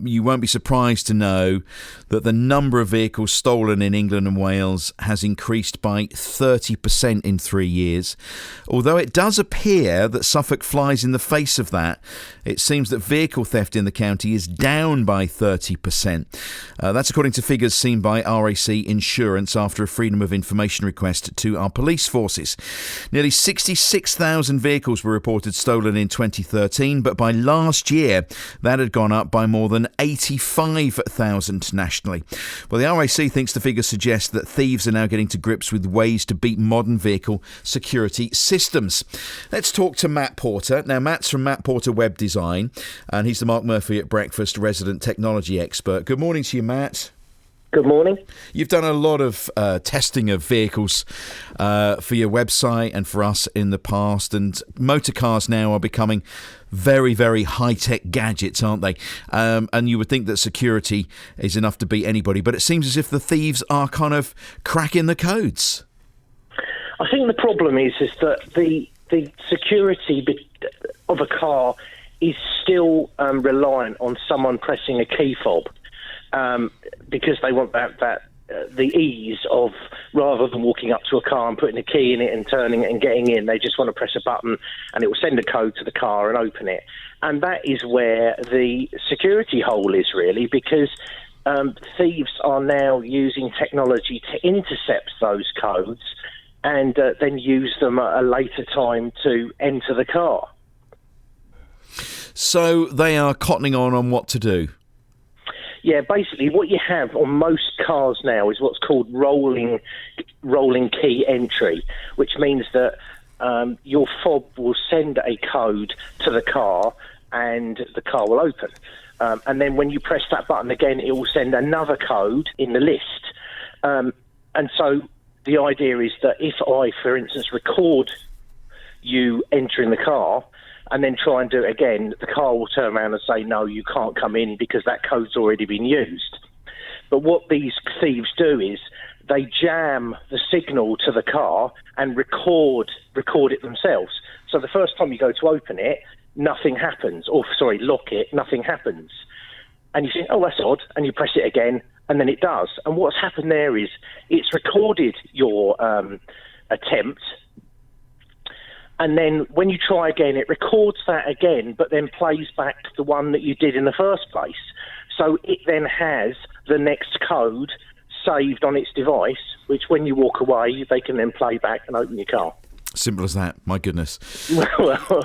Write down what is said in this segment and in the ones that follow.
You won't be surprised to know that the number of vehicles stolen in England and Wales has increased by 30% in 3 years. Although it does appear that Suffolk flies in the face of that, it seems that vehicle theft in the county is down by 30%. That's according to figures seen by RAC Insurance after a Freedom of Information request to our police forces. Nearly 66,000 vehicles were reported stolen in 2013, but by last year that had gone up by more than 85,000 nationally. Well, the RAC thinks the figures suggest that thieves are now getting to grips with ways to beat modern vehicle security systems. Let's talk to Matt Porter. Now, Matt's from Matt Porter Web Design, and he's the Mark Murphy at Breakfast resident technology expert. Good morning to you, Matt. Good morning. You've done a lot of testing of vehicles for your website and for us in the past, and motor cars now are becoming very, very high-tech gadgets, aren't they? And you would think that security is enough to beat anybody, but it seems as if the thieves are kind of cracking the codes. I think the problem is that the security of a car is still reliant on someone pressing a key fob. Because they want the ease of, rather than walking up to a car and putting a key in it and turning it and getting in, they just want to press a button and it will send a code to the car and open it. And that is where the security hole is, really, because thieves are now using technology to intercept those codes and then use them at a later time to enter the car. So they are cottoning on what to do. Yeah, basically what you have on most cars now is what's called rolling key entry, which means that your fob will send a code to the car and the car will open. And then when you press that button again, it will send another code in the list. And so the idea is that if I, for instance, record you entering the car and then try and do it again, the car will turn around and say, no, you can't come in because that code's already been used. But what these thieves do is they jam the signal to the car and record it themselves. So the first time you go to open it, nothing happens. Lock it, nothing happens. And you think, oh, that's odd. And you press it again, and then it does. And what's happened there is it's recorded your attempt. And then when you try again, it records that again, but then plays back the one that you did in the first place. So it then has the next code saved on its device, which when you walk away, they can then play back and open your car. Simple as that. My goodness. Well,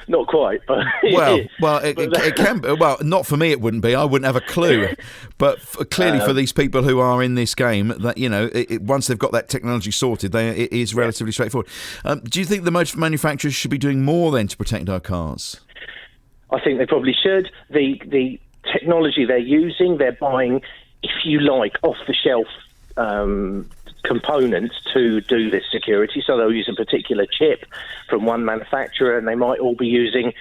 not quite, but it can be. Well, not for me. It wouldn't be. I wouldn't have a clue. But clearly, for these people who are in this game, that once they've got that technology sorted, it is relatively straightforward. Do you think the motor manufacturers should be doing more then to protect our cars? I think they probably should. The technology they're using, they're buying, if you like, off the shelf components to do this security. So they'll use a particular chip from one manufacturer and they might all be using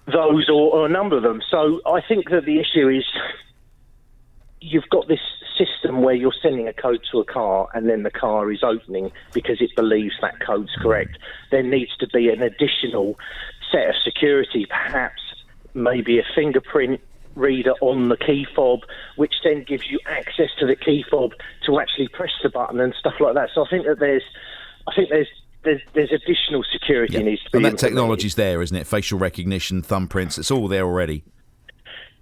those or a number of them. So I think that the issue is you've got this system where you're sending a code to a car and then the car is opening because it believes that code's correct. There needs to be an additional set of security, perhaps maybe a fingerprint reader on the key fob, which then gives you access to the key fob to actually press the button and stuff like that. So I think that there's additional security needs to be. And that technology's there, isn't it? Facial recognition, thumbprints, it's all there already.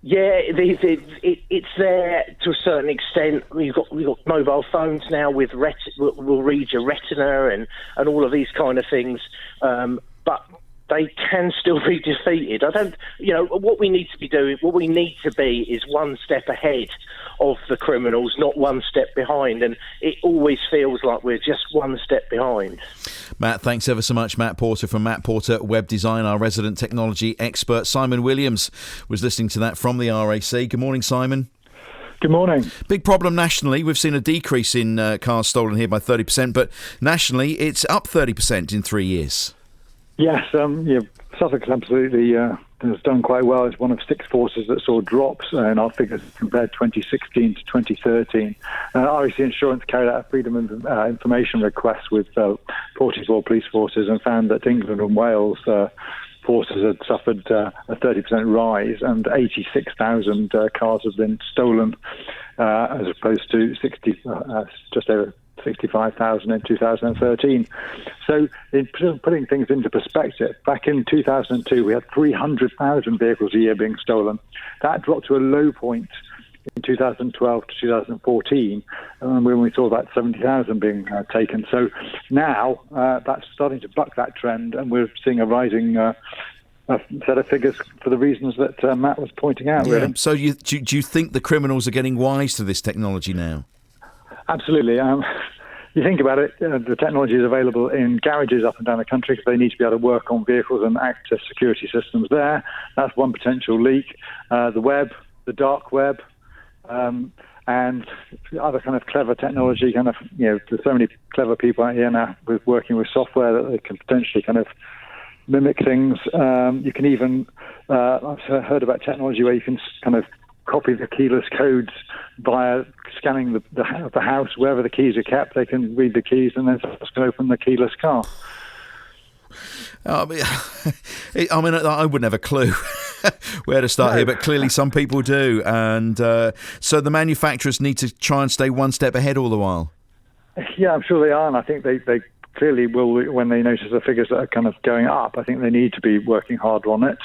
Yeah, it's there to a certain extent. We've got mobile phones now with will read your retina and all of these kind of things, but they can still be defeated. What we need to be is one step ahead of the criminals, not one step behind. And it always feels like we're just one step behind. Matt, thanks ever so much. Matt Porter from Matt Porter Web Design, our resident technology expert. Simon Williams was listening to that from the RAC. Good morning, Simon. Good morning. Big problem nationally. We've seen a decrease in cars stolen here by 30%, but nationally it's up 30% in 3 years. Yes, Suffolk absolutely has done quite well. It's one of 6 forces that saw drops in our figures compared 2016 to 2013. RAC Insurance carried out a Freedom of Information request with 44 police forces and found that England and Wales forces had suffered a 30% rise, and 86,000 cars have been stolen, as opposed to just over 65,000 in 2013. So in putting things into perspective, back in 2002 we had 300,000 vehicles a year being stolen. That dropped to a low point in 2012 to 2014, when we saw about 70,000 being taken. So now that's starting to buck that trend, and we're seeing a rising set of figures for the reasons that Matt was pointing out. Yeah. Really. So do you think the criminals are getting wise to this technology now? Absolutely. You think about it, the technology is available in garages up and down the country because they need to be able to work on vehicles and access security systems there. That's one potential leak. The web, the dark web, and other kind of clever technology, there's so many clever people out here now with working with software that they can potentially kind of mimic things. You can even, I've heard about technology where you can kind of copy the keyless codes via scanning the house. Wherever the keys are kept, they can read the keys and then just open the keyless car. I wouldn't have a clue where to start here, but clearly some people do. And so the manufacturers need to try and stay one step ahead all the while. Yeah, I'm sure they are, and I think they clearly will when they notice the figures that are kind of going up. I think they need to be working hard on it.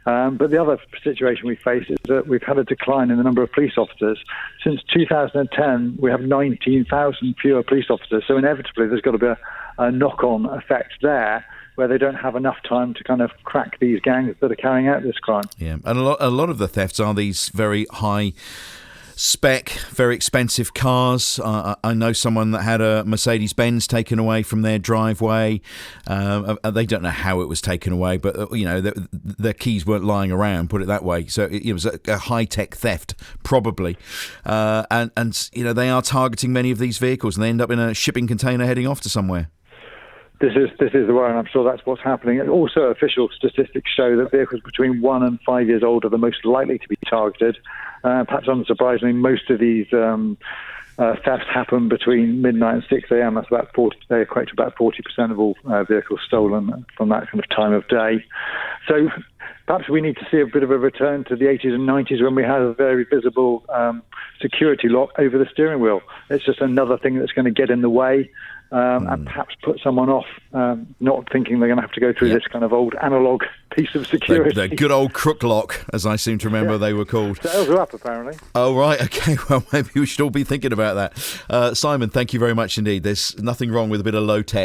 But the other situation we face is that we've had a decline in the number of police officers. Since 2010, we have 19,000 fewer police officers. So inevitably, there's got to be a knock-on effect there, where they don't have enough time to kind of crack these gangs that are carrying out this crime. Yeah, and a lot of the thefts are these very high spec, very expensive cars. I know someone that had a Mercedes-Benz taken away from their driveway. They don't know how it was taken away, but their keys weren't lying around, put it that way. So it was a high-tech theft, probably. And they are targeting many of these vehicles, and they end up in a shipping container heading off to somewhere. This is the way, and I'm sure that's what's happening. And also, official statistics show that vehicles between 1 and 5 years old are the most likely to be targeted. Perhaps unsurprisingly, most of these thefts happen between midnight and 6 a.m. That's about 40. They equate to about 40% of all vehicles stolen from that kind of time of day. So perhaps we need to see a bit of a return to the 80s and 90s when we had a very visible security lock over the steering wheel. It's just another thing that's going to get in the way. And perhaps put someone off, not thinking they're going to have to go through this kind of old analogue piece of security. The good old crook lock, as I seem to remember they were called. Sales are up, apparently. Oh, right. Okay, well, maybe we should all be thinking about that. Simon, thank you very much indeed. There's nothing wrong with a bit of low tech.